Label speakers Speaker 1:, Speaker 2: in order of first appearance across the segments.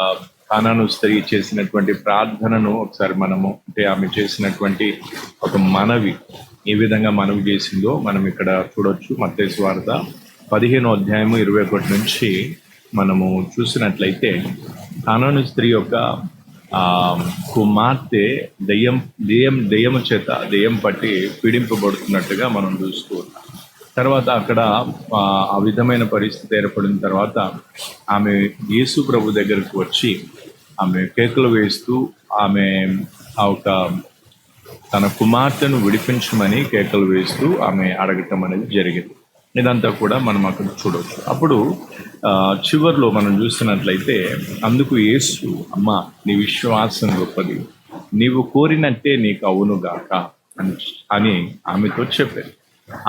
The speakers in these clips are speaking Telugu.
Speaker 1: ఆ, కానాను స్త్రీ చేసినటువంటి ప్రార్థనను ఒకసారి మనము అంటే ఆమె చేసినటువంటి ఒక మనవి ఏ విధంగా మనవి చేసిందో మనం ఇక్కడ చూడొచ్చు. మత్తయి సువార్త 15 అధ్యాయము 21 నుంచి మనము చూసినట్లయితే కానాను స్త్రీ యొక్క ఆ కుమార్తె దెయ్యము చేత దెయ్యం పట్టి పీడింపబడుతున్నట్టుగా మనం చూస్తూ ఉన్నాం. తర్వాత అక్కడ ఆ విధమైన పరిస్థితి ఏర్పడిన తర్వాత ఆమె యేసు ప్రభు దగ్గరకు వచ్చి ఆమె కేకలు వేస్తూ ఆమె ఆ ఒక తన కుమార్తెను విడిపించమని కేకలు వేస్తూ ఆమె అడగటం అనేది జరిగింది. ఇదంతా కూడా మనం అక్కడ చూడవచ్చు. అప్పుడు చివర్లో మనం చూసినట్లయితే అందుకు యేసు, అమ్మ నీ విశ్వాసం గొప్పది, నీవు కోరినట్టే నీకు అవునుగాక అని ఆమెతో చెప్పారు.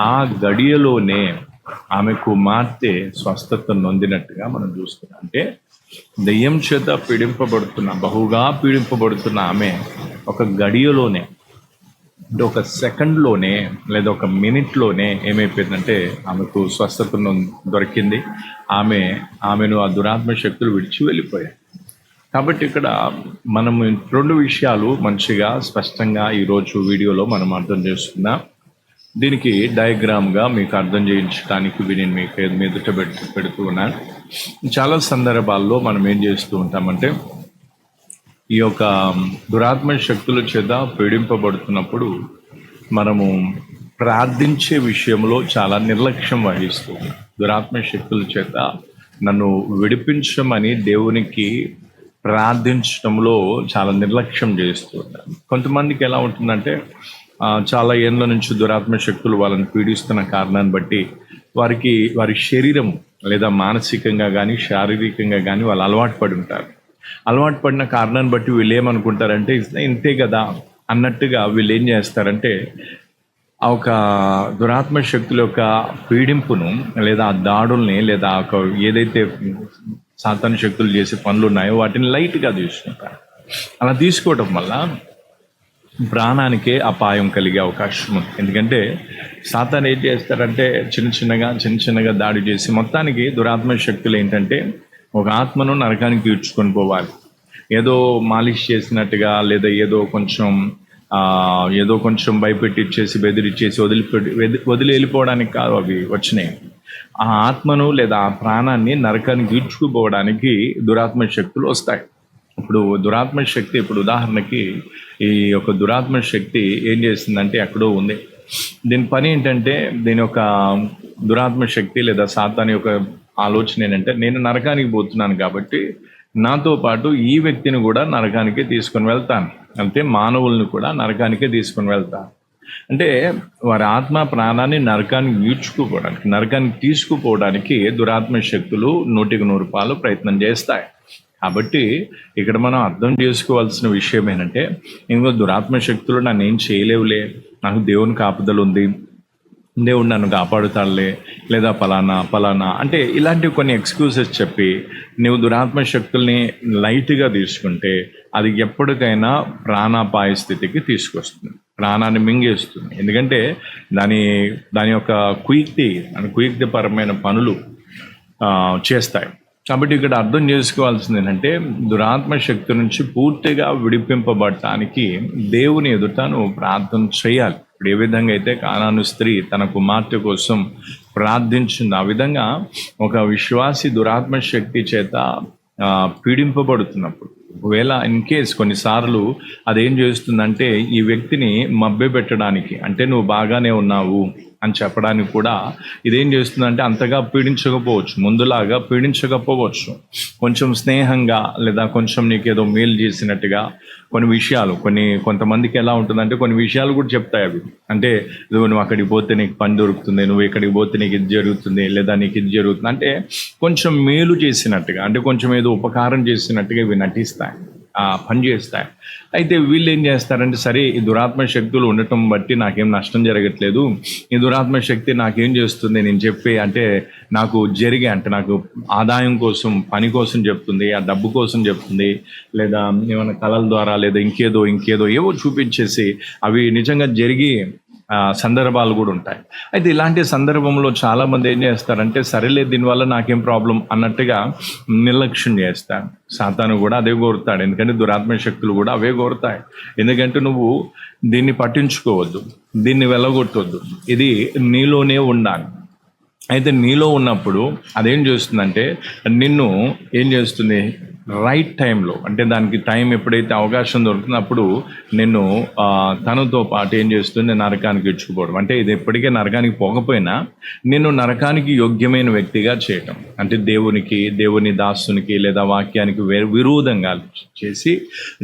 Speaker 1: ఆ గడియలోనే ఆమె కుమార్తె స్వస్థత నొందినట్టుగా మనం చూస్తున్నాం. అంటే దెయ్యం చేత బహుగా పీడింపబడుతున్న ఆమె ఒక గడియలోనే, అంటే ఒక సెకండ్లోనే లేదా ఒక మినిట్లోనే ఏమైపోయిందంటే ఆమెకు స్వస్థత దొరికింది. ఆమెను ఆ దురాత్మ శక్తులు విడిచి వెళ్ళిపోయాయి. కాబట్టి ఇక్కడ మనము 2 విషయాలు మంచిగా స్పష్టంగా ఈరోజు వీడియోలో మనం అర్థం చేసుకుందాం. దీనికి డయాగ్రామ్గా మీకు అర్థం చేయించడానికి నేను మీకు ఎదుట పెడుతూ ఉన్నాను. చాలా సందర్భాల్లో మనం ఏం చేస్తూ ఉంటామంటే ఈ యొక్క దురాత్మ శక్తుల చేత పీడింపబడుతున్నప్పుడు మనము ప్రార్థించే విషయంలో చాలా నిర్లక్ష్యం వహిస్తూ దురాత్మ శక్తుల చేత నన్ను విడిపించమని దేవునికి ప్రార్థించడంలో చాలా నిర్లక్ష్యం చేస్తూ ఉంటాను. కొంతమందికి ఎలా ఉంటుందంటే చాలా ఏళ్ళ నుంచి దురాత్మ శక్తులు వాళ్ళని పీడిస్తున్న కారణాన్ని బట్టి వారి శరీరం లేదా మానసికంగా కానీ శారీరకంగా కానీ వాళ్ళు అలవాటు పడి ఉంటారు. అలవాటు పడిన కారణాన్ని బట్టి వీళ్ళు ఏమనుకుంటారంటే ఇంతే కదా అన్నట్టుగా వీళ్ళు ఏం చేస్తారంటే ఆ ఒక దురాత్మ శక్తుల యొక్క పీడింపును లేదా ఆ దాడుల్ని లేదా ఒక ఏదైతే సాతాను శక్తులు చేసే పనులు ఉన్నాయో వాటిని లైట్గా తీసుకుంటారు. అలా తీసుకోవటం వల్ల ప్రాణానికే అపాయం కలిగే అవకాశం ఉంది. ఎందుకంటే సాతాను ఏం చేస్తారంటే చిన్న చిన్నగా దాడి చేసి మొత్తానికి దురాత్మ శక్తులు ఏంటంటే ఒక ఆత్మను నరకానికి ఈడ్చుకొని పోవాలి. ఏదో మాలిష్ చేసినట్టుగా లేదా ఏదో కొంచెం భయపెట్టిచ్చేసి బెదిరిచ్చేసి వదిలి వెళ్ళిపోవడానికి కాదు అవి వచ్చినాయి. ఆ ఆత్మను లేదా ఆ ప్రాణాన్ని నరకానికి ఈడ్చుకుపోవడానికి దురాత్మ శక్తులు వస్తాయి. ఇప్పుడు దురాత్మ శక్తి, ఇప్పుడు ఉదాహరణకి ఈ యొక్క దురాత్మ శక్తి ఏం చేస్తుందంటే ఎక్కడో ఉంది. దీని పని ఏంటంటే దీని యొక్క దురాత్మ శక్తి లేదా సాతాను యొక్క ఆలోచన ఏంటంటే నేను నరకానికి పోతున్నాను కాబట్టి నాతో పాటు ఈ వ్యక్తిని కూడా నరకానికి తీసుకొని వెళ్తాను, అంటే మానవుల్ని కూడా నరకానికే తీసుకొని వెళ్తాను. అంటే వారి ఆత్మ ప్రాణాన్ని నరకానికి తీసుకుపోవడానికి దురాత్మ శక్తులు 100% ప్రయత్నం చేస్తాయి. కాబట్టి ఇక్కడ మనం అర్థం చేసుకోవాల్సిన విషయం ఏంటంటే ఇంకో దురాత్మ శక్తులు నన్ను ఏం చేయలేవులే, నాకు దేవుని కాపుదలు ఉంది, దేవుడు నన్ను కాపాడుతాడులే, లేదా పలానా అంటే ఇలాంటివి కొన్ని ఎక్స్క్యూజెస్ చెప్పి నువ్వు దురాత్మ శక్తుల్ని లైట్గా తీసుకుంటే అది ఎప్పటికైనా ప్రాణాపాయ స్థితికి తీసుకొస్తుంది, ప్రాణాన్ని మింగేస్తుంది. ఎందుకంటే దాని యొక్క కుయుక్తిపరమైన పనులు చేస్తాయి. కాబట్టి ఇక్కడ అర్థం చేసుకోవాల్సింది ఏంటంటే దురాత్మ శక్తి నుంచి పూర్తిగా విడిపింపబడటానికి దేవుని ఎదుట నువ్వు ప్రార్థన చేయాలి. ఇప్పుడు ఏ విధంగా అయితే కానాను స్త్రీ తన కుమార్తె కోసం ప్రార్థించింది, ఆ విధంగా ఒక విశ్వాసి దురాత్మ శక్తి చేత పీడింపబడుతున్నప్పుడు ఒకవేళ ఇన్ కేస్ కొన్నిసార్లు అదేం చేస్తుందంటే ఈ వ్యక్తిని మభ్యపెట్టడానికి, అంటే నువ్వు బాగానే ఉన్నావు అని చెప్పడానికి కూడా ఇదేం చేస్తుందంటే అంతగా పీడించకపోవచ్చు, ముందులాగా పీడించకపోవచ్చు, కొంచెం స్నేహంగా లేదా కొంచెం నీకేదో మేలు చేసినట్టుగా కొన్ని విషయాలు కొంతమందికి ఎలా ఉంటుందంటే కొన్ని విషయాలు కూడా చెప్తాయి అవి. అంటే నువ్వు అక్కడికి పోతే నీకు పని దొరుకుతుంది, నువ్వు ఇక్కడికి పోతే నీకు ఇది జరుగుతుంది, లేదా నీకు ఇది జరుగుతుంది, అంటే కొంచెం మేలు చేసినట్టుగా, అంటే కొంచెం ఏదో ఉపకారం చేసినట్టుగా ఇవి నటిస్తాయి, పని చేస్తాయి. అయితే వీళ్ళు ఏం చేస్తారంటే సరే ఈ దురాత్మ శక్తులు ఉండటం బట్టి నాకేం నష్టం జరగట్లేదు, ఈ దురాత్మ శక్తి నాకేం చేస్తుంది నేను చెప్పి అంటే నాకు నాకు ఆదాయం కోసం, పని కోసం చెప్తుంది, ఆ డబ్బు కోసం చెప్తుంది, లేదా ఏమైనా కళల ద్వారా లేదా ఇంకేదో ఏవో చూపించేసి అవి నిజంగా జరిగి సందర్భాలు కూడా ఉంటాయి. అయితే ఇలాంటి సందర్భంలో చాలామంది ఏం చేస్తారంటే, సరేలే దీనివల్ల నాకేం ప్రాబ్లం అన్నట్టుగా నిర్లక్ష్యం చేస్తారు. సాతాను కూడా అదే కోరుతాడు, ఎందుకంటే దురాత్మ శక్తులు కూడా అవే కోరుతాయి. ఎందుకంటే నువ్వు దీన్ని పట్టించుకోవద్దు, దీన్ని వెళ్ళగొట్టవద్దు, ఇది నీలోనే ఉండాలి. అయితే నీలో ఉన్నప్పుడు అదేం చేస్తుందంటే, నిన్ను ఏం చేస్తుంది, రైట్ టైంలో, అంటే దానికి టైం ఎప్పుడైతే అవకాశం దొరుకుతుందో అప్పుడు నిన్ను తనతో పాటు ఏం చేస్తుంది, నరకానికి ఇచ్చుకుపోవడం. అంటే ఇది ఎప్పటికే నరకానికి పోకపోయినా నిన్ను నరకానికి యోగ్యమైన వ్యక్తిగా చేయటం, అంటే దేవుని దాసునికి లేదా వాక్యానికి విరోధంగా చేసి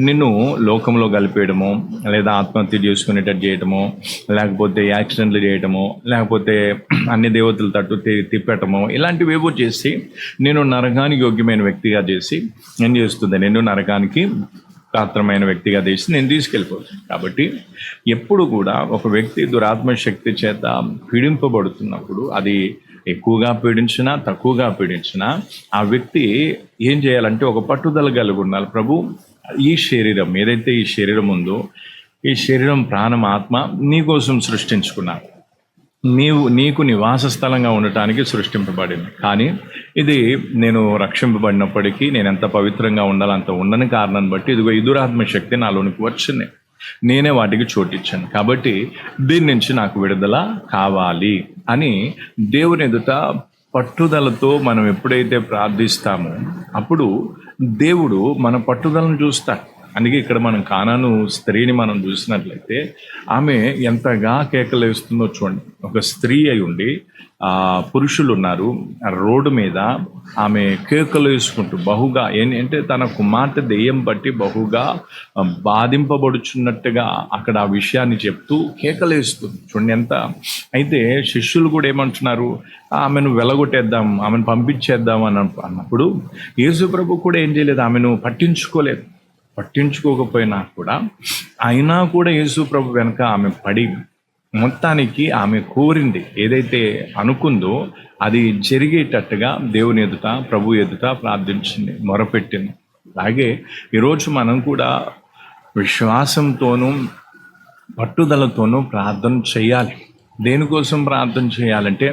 Speaker 1: నిన్ను లోకంలో కలిపేయడము, లేదా ఆత్మహత్య చేసుకునేటట్టు చేయటము, లేకపోతే యాక్సిడెంట్లు చేయటము, లేకపోతే అన్ని దేవతల తట్టు తిప్పటము, ఇలాంటివి ఏవో చేసి నేను నరకానికి యోగ్యమైన వ్యక్తిగా చేసి ఏం చేస్తుంది, నేను నరకానికి పాత్రమైన వ్యక్తిగా చేసి నేను తీసుకెళ్ళిపోవచ్చు. కాబట్టి ఎప్పుడు కూడా ఒక వ్యక్తి దురాత్మ శక్తి చేత పీడింపబడుతున్నప్పుడు, అది ఎక్కువగా పీడించినా తక్కువగా పీడించినా, ఆ వ్యక్తి ఏం చేయాలంటే ఒక పట్టుదల కలిగి ఉండాలి. ప్రభు, ఈ శరీరం ఏదైతే ఈ శరీరం ఉందో, ఈ శరీరం ప్రాణం ఆత్మ నీ కోసం సృష్టించుకున్నాను, నీకు నివాస స్థలంగా ఉండటానికి సృష్టింపబడింది. కానీ ఇది నేను రక్షింపబడినప్పటికీ నేను ఎంత పవిత్రంగా ఉండాలో అంత ఉండని కారణాన్ని బట్టి ఇదిగో ఈ దురాత్మ శక్తి నాలోనికి వచ్చింది, నేనే వాటికి చోటిచ్చాను. కాబట్టి దీని నుంచి నాకు విడుదల కావాలి అని దేవుని ఎదుట పట్టుదలతో మనం ఎప్పుడైతే ప్రార్థిస్తామో అప్పుడు దేవుడు మన పట్టుదలను చూస్తాడు. అందుకే ఇక్కడ మనం కానాను స్త్రీని మనం చూసినట్లయితే ఆమె ఎంతగా కేకలేస్తుందో చూడండి. ఒక స్త్రీ అయి ఉండి పురుషులు ఉన్నారు, రోడ్డు మీద ఆమె కేకలు వేసుకుంటూ బహుగా ఏంటంటే తన కుమార్తె దెయ్యం బట్టి బహుగా బాధింపబడుచున్నట్టుగా అక్కడ ఆ విషయాన్ని చెప్తూ కేకలేస్తుంది చూడండి ఎంత. అయితే శిష్యులు కూడా ఏమంటున్నారు, ఆమెను వెలగొట్టేద్దాం, ఆమెను పంపించేద్దాం అన్నప్పుడు యేసు ప్రభు కూడా ఏం చేయలేదు, ఆమెను పట్టించుకోకపోయినా కూడా అయినా కూడా యేసు ప్రభు వెనక ఆమె పడి మొత్తానికి ఆమె కోరింది ఏదైతే అనుకుందో అది జరిగేటట్టుగా దేవుని ఎదుట, ప్రభు ఎదుట ప్రార్థించింది, మొరపెట్టింది. అలాగే ఈరోజు మనం కూడా విశ్వాసంతోనూ పట్టుదలతోనూ ప్రార్థన చేయాలి. దేనికోసం ప్రార్థన చేయాలంటే,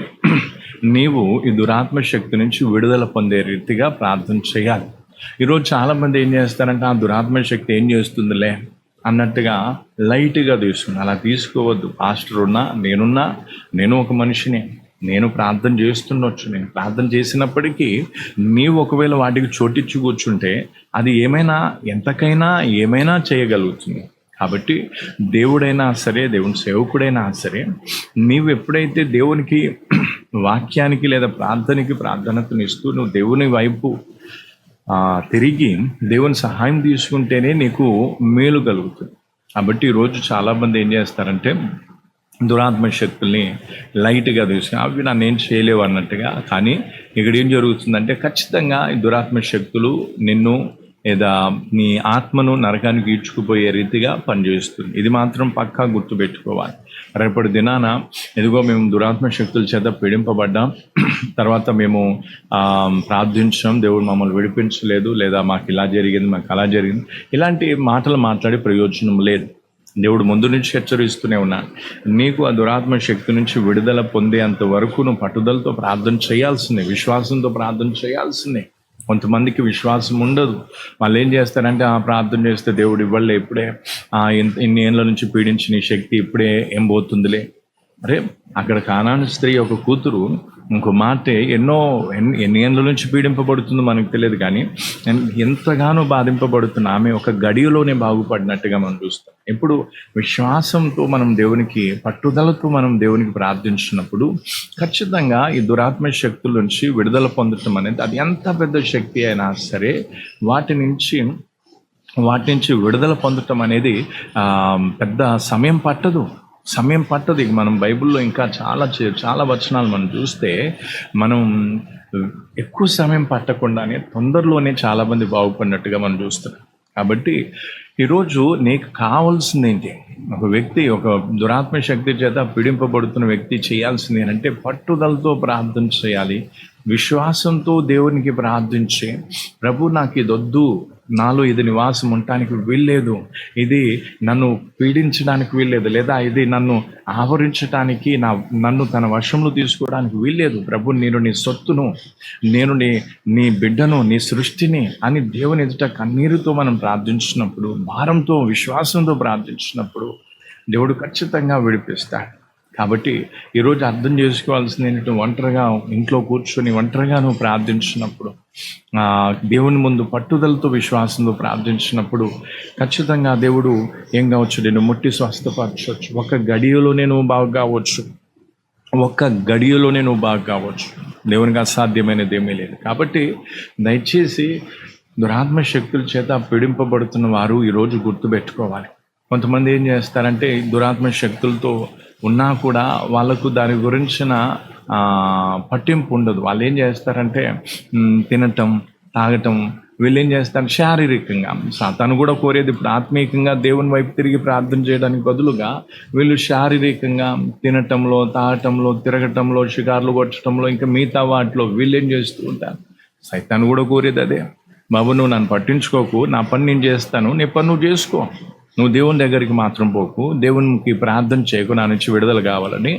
Speaker 1: నీవు ఈ దురాత్మ శక్తి నుంచి విడుదల పొందే రీతిగా ప్రార్థన చేయాలి. ఈరోజు చాలామంది ఏం చేస్తారంటే, ఆ దురాత్మ శక్తి ఏం చేస్తుందిలే అన్నట్టుగా లైట్గా తీసుకున్నా. అలా తీసుకోవద్దు. పాస్టర్ ఉన్నా, నేను ఒక మనిషిని, నేను ప్రార్థన చేస్తుండొచ్చు. నేను ప్రార్థన చేసినప్పటికీ నీవు ఒకవేళ వాటికి చోటిచ్చి కూర్చుంటే అది ఏమైనా చేయగలుగుతుంది. కాబట్టి దేవుడైనా సరే, దేవుని సేవకుడైనా సరే, నీవు ఎప్పుడైతే దేవునికి వాక్యానికి లేదా ప్రార్థనతనిస్తూ నువ్వు దేవుని వైపు తిరిగి దేవుని సహాయం తీసుకుంటేనే నీకు మేలు కలుగుతుంది. కాబట్టి ఈరోజు చాలామంది ఏం చేస్తారంటే దురాత్మ శక్తుల్ని లైట్గా తీసుకుని అవి నన్ను ఏం చేయలేవు అన్నట్టుగా. కానీ ఇక్కడ ఏం జరుగుతుందంటే ఖచ్చితంగా ఈ దురాత్మ శక్తులు నిన్ను లేదా నీ ఆత్మను నరకానికి ఈడ్చుకుపోయే రీతిగా పనిచేస్తుంది. ఇది మాత్రం పక్కా గుర్తుపెట్టుకోవాలి. రేపటి దినాన ఎదుగో మేము దురాత్మ శక్తుల చేత పీడింపబడ్డాం, తర్వాత మేము ప్రార్థించాం, దేవుడు మమ్మల్ని విడిపించలేదు, లేదా మాకు ఇలా జరిగింది, మాకు అలా జరిగింది, ఇలాంటి మాటలు మాట్లాడే ప్రయోజనం లేదు. దేవుడు ముందు నుంచి హెచ్చరిస్తూనే ఉన్నాడు, నీకు ఆ దురాత్మ శక్తి నుంచి విడుదల పొందేంత వరకు నువ్వు పట్టుదలతో ప్రార్థన చేయాల్సిందే, విశ్వాసంతో ప్రార్థన చేయాల్సిందే. కొంతమందికి విశ్వాసం ఉండదు. వాళ్ళు ఏం చేస్తారంటే, ప్రార్థన చేస్తే దేవుడు ఇవ్వలే, ఇప్పుడే ఇన్ని ఏళ్ళ నుంచి పీడించిన ఈ శక్తి ఇప్పుడే ఏం పోతుందిలే. అరే, అక్కడ కానాను స్త్రీ ఒక కూతురు ఇంకో మాట ఎన్ని ఏళ్ళ నుంచి పీడింపబడుతుందో మనకు తెలియదు, కానీ ఎంతగానో బాధింపబడుతున్న ఆమె ఒక గడియలోనే బాగుపడినట్టుగా మనం చూస్తాం. ఎప్పుడు విశ్వాసంతో మనం దేవునికి, పట్టుదలతో మనం దేవునికి ప్రార్థించినప్పుడు ఖచ్చితంగా ఈ దురాత్మ శక్తుల నుంచి విడుదల పొందటం అనేది, అది ఎంత పెద్ద శక్తి అయినా సరే వాటి నుంచి విడుదల పొందటం అనేది పెద్ద సమయం పట్టదు. మనం బైబిల్లో ఇంకా చాలా వచనాలు మనం చూస్తే మనం ఎక్కువ సమయం పట్టకుండానే తొందరలోనే చాలామంది బాగుపడినట్టుగా మనం చూస్తున్నాం. కాబట్టి ఈరోజు నీకు కావాల్సింది ఏంటి? ఒక దురాత్మ శక్తి చేత పీడింపబడుతున్న వ్యక్తి చేయాల్సింది ఏంటంటే పట్టుదలతో ప్రార్థన చేయాలి, విశ్వాసంతో దేవునికి ప్రార్థించి, ప్రభు నాకు ఇది వద్దు, నాలో ఇది నివాసం ఉండటానికి వీల్లేదు, ఇది నన్ను పీడించడానికి వీల్లేదు, లేదా ఇది నన్ను ఆవరించడానికి నన్ను తన వశంలో తీసుకోవడానికి వీల్లేదు. ప్రభు, నేను నీ సొత్తును, నేను నీ బిడ్డను, నీ సృష్టిని అని దేవుని ఎదుట కన్నీరుతో మనం ప్రార్థించినప్పుడు, భారంతో విశ్వాసంతో ప్రార్థించినప్పుడు దేవుడు ఖచ్చితంగా విడిపిస్తాడు. కాబట్టి ఈరోజు అర్థం చేసుకోవాల్సింది ఏంటంటే, ఒంటరిగా ఇంట్లో కూర్చొని ఒంటరిగా నువ్వు ప్రార్థించినప్పుడు, దేవుని ముందు పట్టుదలతో విశ్వాసంతో ప్రార్థించినప్పుడు ఖచ్చితంగా దేవుడు ఏం కావచ్చు, నేను ముట్టి స్వస్థపరచవచ్చు. ఒక గడియలోనే నువ్వు బాగు కావచ్చు, దేవునికి అసాధ్యమైనది ఏమీ లేదు. కాబట్టి దయచేసి దురాత్మ శక్తుల చేత పీడింపబడుతున్న వారు ఈరోజు గుర్తుపెట్టుకోవాలి. కొంతమంది ఏం చేస్తారంటే, దురాత్మ శక్తులతో ఉన్నా కూడా వాళ్ళకు దాని గురించిన పట్టింపు ఉండదు. వాళ్ళు ఏం చేస్తారంటే తినటం, తాగటం, వీళ్ళు ఏం చేస్తారు శారీరకంగా. తను కూడా కోరేది ఇప్పుడు ఆత్మీయంగా దేవుని వైపు తిరిగి ప్రార్థన చేయడానికి బదులుగా వీళ్ళు శారీరకంగా తినటంలో, తాగటంలో, తిరగటంలో, షికార్లు కొట్టడంలో, ఇంకా మిగతా వాటిలో వీళ్ళు ఏం చేస్తూ ఉంటారు. సైతాను కూడా కోరేది అదే. బాబు, నువ్వు నన్ను పట్టించుకోకు, నా పని నేను చేస్తాను, నీ పని నువ్వు చేసుకో, నువ్వు దేవుని దగ్గరికి మాత్రం పోకు, దేవునికి ప్రార్థన చేయకు, నా నుంచి విడుదల కావాలని.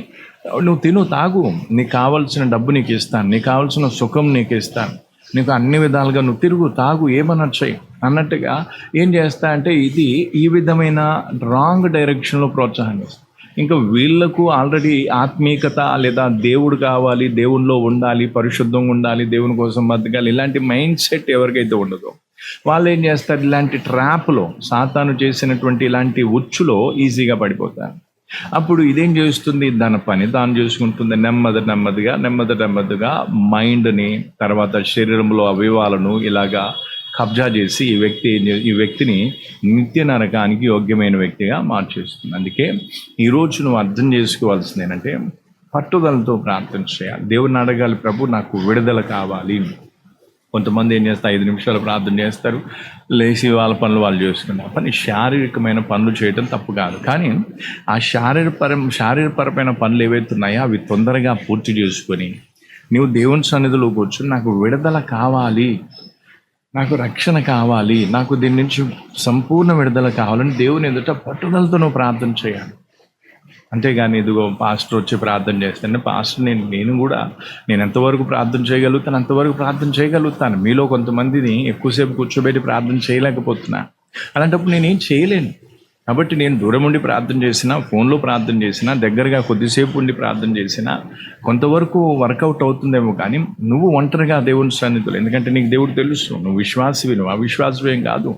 Speaker 1: నువ్వు తిను, తాగు, నీకు కావాల్సిన డబ్బు నీకు ఇస్తాను, నీకు కావాల్సిన సుఖం నీకు ఇస్తాను, నీకు అన్ని విధాలుగా నువ్వు తిరుగు, తాగు, ఏమన్నా చెయ్యి అన్నట్టుగా ఏం చేస్తా అంటే ఇది ఈ విధమైన రాంగ్ డైరెక్షన్లో ప్రోత్సాహాన్ని. ఇంకా వీళ్ళకు ఆల్రెడీ ఆత్మీయత లేదా దేవుడు కావాలి, దేవునిలో ఉండాలి, పరిశుద్ధంగా ఉండాలి, దేవుని కోసం బతకాలి, ఇలాంటి మైండ్ సెట్ ఎవరికైతే ఉండదో వాళ్ళు ఏం చేస్తారు, ఇలాంటి ట్రాప్లో, సాతాను చేసినటువంటి ఇలాంటి ఉచ్చులో ఈజీగా పడిపోతారు. అప్పుడు ఇదేం చేస్తుంది, దాని పని తాను చేసుకుంటుంది. నెమ్మదిగా మైండ్ని, తర్వాత శరీరంలో అవయవాలను ఇలాగా కబ్జా చేసి ఈ వ్యక్తిని నిత్య నరకానికి యోగ్యమైన వ్యక్తిగా మార్చేస్తుంది. అందుకే ఈరోజు నువ్వు అర్థం చేసుకోవాల్సింది ఏంటంటే, పట్టుదలతో ప్రార్థన చేయాలి. దేవుడిని అడగాలి, ప్రభు నాకు విడుదల కావాలి. కొంతమంది ఏం చేస్తారు, 5 నిమిషాలు ప్రార్థన చేస్తారు, లేచి వాళ్ళ పనులు వాళ్ళు చేసుకుంటారు. పని శారీరకమైన పనులు చేయడం తప్పు కాదు, కానీ ఆ శారీరపరమైన పనులు ఏవైతే ఉన్నాయో అవి తొందరగా పూర్తి చేసుకొని నువ్వు దేవుని సన్నిధిలో కూర్చొని, నాకు విడుదల కావాలి, నాకు రక్షణ కావాలి, నాకు దీని నుంచి సంపూర్ణ విడుదల కావాలని దేవుని ఎదుట పట్టుదలతో నువ్వు ప్రార్థన చేయాలి. అంతేగాని ఇదిగో పాస్టర్ వచ్చి ప్రార్థన చేస్తాను, పాస్టర్ నేను ఎంతవరకు ప్రార్థన చేయగలుగుతాను అంతవరకు ప్రార్థన చేయగలుగుతాను. మీలో కొంతమందిని ఎక్కువసేపు కూర్చోబెట్టి ప్రార్థన చేయలేకపోతున్నా, అలాంటప్పుడు నేనేం చేయలేను. కాబట్టి నేను దూరం ఉండి ప్రార్థన చేసినా, ఫోన్లో ప్రార్థన చేసినా, దగ్గరగా కొద్దిసేపు ఉండి ప్రార్థన చేసినా కొంతవరకు వర్కౌట్ అవుతుందేమో. కానీ నువ్వు ఒంటరిగా దేవుని సన్నిధిలో, ఎందుకంటే నీకు దేవుడు తెలుసు, నువ్వు విశ్వాసివి, నువ్వు అవిశ్వాసమేం కాదు,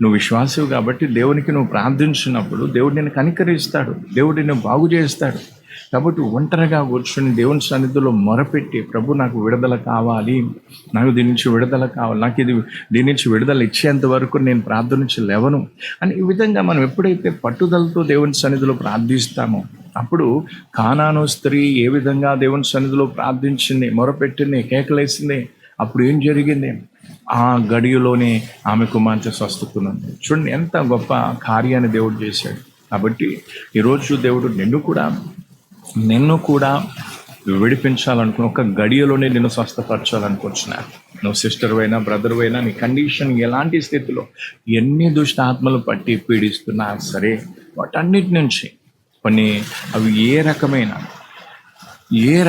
Speaker 1: నువ్వు విశ్వాసివి. కాబట్టి దేవునికి నువ్వు ప్రార్థించినప్పుడు దేవుడు నిన్ను కనికరిస్తాడు, దేవుడు నిన్ను బాగు చేస్తాడు. కాబట్టి ఒంటరిగా కూర్చొని దేవుని సన్నిధిలో మొరపెట్టి, ప్రభు నాకు విడుదల కావాలి, నాకు దీని నుంచి విడుదల కావాలి, నాకు దీని నుంచి విడుదల ఇచ్చేంత వరకు నేను ప్రార్థన నుంచి లేవను అని ఈ విధంగా మనం ఎప్పుడైతే పట్టుదలతో దేవుని సన్నిధిలో ప్రార్థిస్తామో, అప్పుడు కానాను స్త్రీ ఏ విధంగా దేవుని సన్నిధిలో ప్రార్థించింది, మొరపెట్టింది, కేకలేసింది, అప్పుడు ఏం జరిగింది, ఆ గడియలోనే ఆమె కుమార్తె స్వస్థతున్నది. చూడండి ఎంత గొప్ప కార్యాన్ని దేవుడు చేశాడు. కాబట్టి ఈరోజు దేవుడు నిన్ను కూడా విడిపించాలనుకుని ఒక గడియలోనే నిన్ను స్వస్థపరచాలనుకుంటున్నా. నువ్వు సిస్టర్ అయినా, బ్రదర్ అయినా, నీ కండిషన్ ఎలాంటి స్థితిలో ఎన్ని దుష్ట ఆత్మలు పట్టి పీడిస్తున్నా సరే, వాటన్నిటి నుంచి కొన్ని అవి ఏ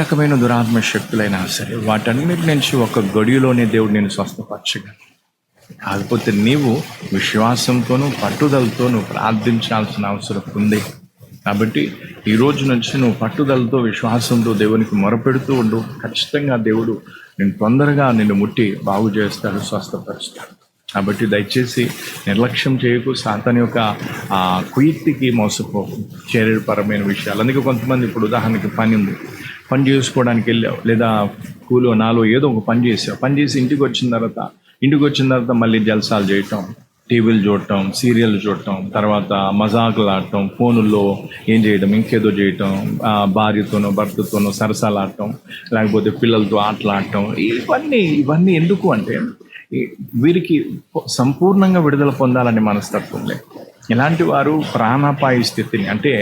Speaker 1: రకమైన దురాత్మ శక్తులైనా సరే, వాటన్నిటి నుంచి ఒక గడియలోనే దేవుడు నేను స్వస్థపరచగలడు. కాకపోతే నీవు విశ్వాసంతోనూ పట్టుదలతోనూ ప్రార్థించాల్సిన అవసరం ఉంది. కాబట్టి ఈ రోజు నుంచి నువ్వు పట్టుదలతో, విశ్వాసంతో దేవునికి మొరపెడుతూ ఉండు. ఖచ్చితంగా దేవుడు తొందరగా నిన్ను ముట్టి బాగు చేస్తాడు, స్వస్థపరుస్తాడు. కాబట్టి దయచేసి నిర్లక్ష్యం చేయకు, సాతాను యొక్క కుయుక్తికి మోసపోకు, శరీరపరమైన విషయాలు. అందుకే కొంతమంది, ఇప్పుడు ఉదాహరణకి పని చేసుకోవడానికి వెళ్ళావు, లేదా కూలో నాలో ఏదో ఒక పని చేసి ఇంటికి వచ్చిన తర్వాత మళ్ళీ జల్సాలు చేయటం, టీవీలు చూడటం, సీరియల్ చూడటం, తర్వాత మజాకులు ఆడటం, ఫోనుల్లో ఏం చేయడం, ఇంకేదో చేయటం, భార్యతోనో భర్తతోనో సరసాలాడటం, లేకపోతే పిల్లలతో ఆటలాడటం, ఇవన్నీ ఎందుకు అంటే వీరికి సంపూర్ణంగా విడుదల పొందాలని మనస్తత్వం లేదు. ఇలాంటి వారు ప్రాణాపాయ స్థితిని, అంటే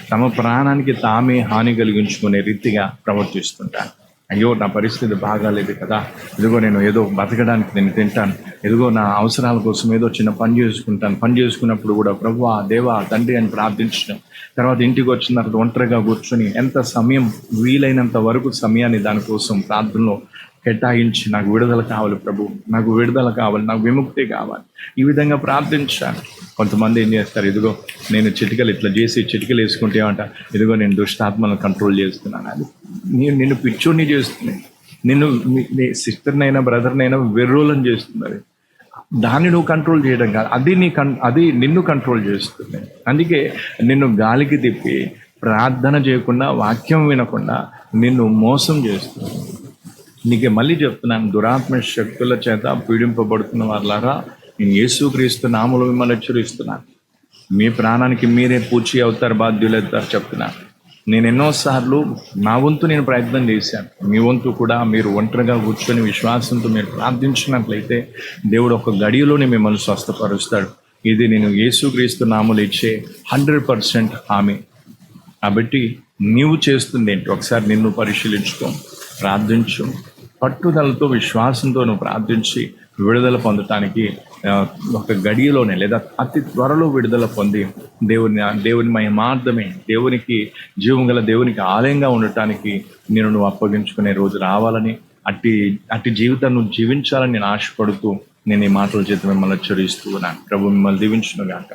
Speaker 1: తమ ప్రాణానికి తామే హాని కలిగించుకునే రీతిగా ప్రవర్తిస్తుంటారు. అయ్యో నా పరిస్థితి బాగాలేదు కదా, ఇదిగో నేను ఏదో బతకడానికి నేను తింటాను, ఇదిగో నా అవసరాల కోసం ఏదో చిన్న పని చేసుకుంటాను, పని చేసుకున్నప్పుడు కూడా ప్రభువా దేవా తండ్రి అని ప్రార్థించడం, తర్వాత ఇంటికి వచ్చిన తర్వాత ఒంటరిగా కూర్చొని ఎంత సమయం వీలైనంత వరకు సమయాన్ని దానికోసం ప్రార్థనలో కేటాయించి నాకు విడుదల కావాలి ప్రభు, నాకు విడుదల కావాలి, నాకు విముక్తి కావాలి, ఈ విధంగా ప్రార్థించాను. కొంతమంది ఏం చేస్తారు, ఇదిగో నేను చిటికలు ఇట్లా చేసి చిటికలు వేసుకుంటే ఏమంట, ఇదిగో నేను దుష్టాత్మలను కంట్రోల్ చేస్తున్నాను. అది నిన్ను పిచ్చోడిని చేస్తుంది, నిన్ను సిస్టర్నైనా బ్రదర్నైనా వెర్రోలని చేస్తుంది. దాన్ని నువ్వు కంట్రోల్ చేయడం కాదు, అది నిన్ను కంట్రోల్ చేస్తుంది. అందుకే నిన్ను గాలికి తిప్పి ప్రార్థన చేయకుండా వాక్యం వినకుండా నిన్ను మోసం చేస్తుంది. నీకే మళ్ళీ చెప్తున్నాను, దురాత్మ శక్తుల చేత పీడింపబడుతున్న వాళ్ళారా, నేను యేసుక్రీస్తు నామములో మిమ్మల్ని హెచ్చరిస్తున్నాను. మీ ప్రాణానికి మీరే పూచి అవుతారు, బాధ్యులు అవుతారు చెప్తున్నాను. నేను ఎన్నోసార్లు నా వంతు నేను ప్రయత్నం చేశాను. మీ వంతు కూడా మీరు ఒంటరిగా కూర్చొని విశ్వాసంతో మీరు ప్రార్థించినట్లయితే దేవుడు ఒక గడియలోనే మిమ్మల్ని స్వస్థపరుస్తాడు. ఇది నేను యేసుక్రీస్తు నామములో ఇచ్చే 100% హామీ. కాబట్టి నీవు చేస్తుంది ఏంటి, ఒకసారి నిన్ను పరిశీలించుకో, ప్రార్థించు, పట్టుదలతో విశ్వాసంతో నువ్వు ప్రార్థించి విడుదల పొందటానికి ఒక గడియలోనే లేదా అతి త్వరలో విడుదల పొంది దేవుని మహిమార్థమే, దేవునికి జీవం గల దేవునికి ఆలయంగా ఉండటానికి నువ్వు అప్పగించుకునే రోజు రావాలని, అట్టి జీవితాన్ని నువ్వు జీవించాలని నేను ఆశపడుతూ నేను ఈ మాటల చేత మిమ్మల్ని హెచ్చరిస్తూ ఉన్నాను. ప్రభు మిమ్మల్ని దీవించును గాక.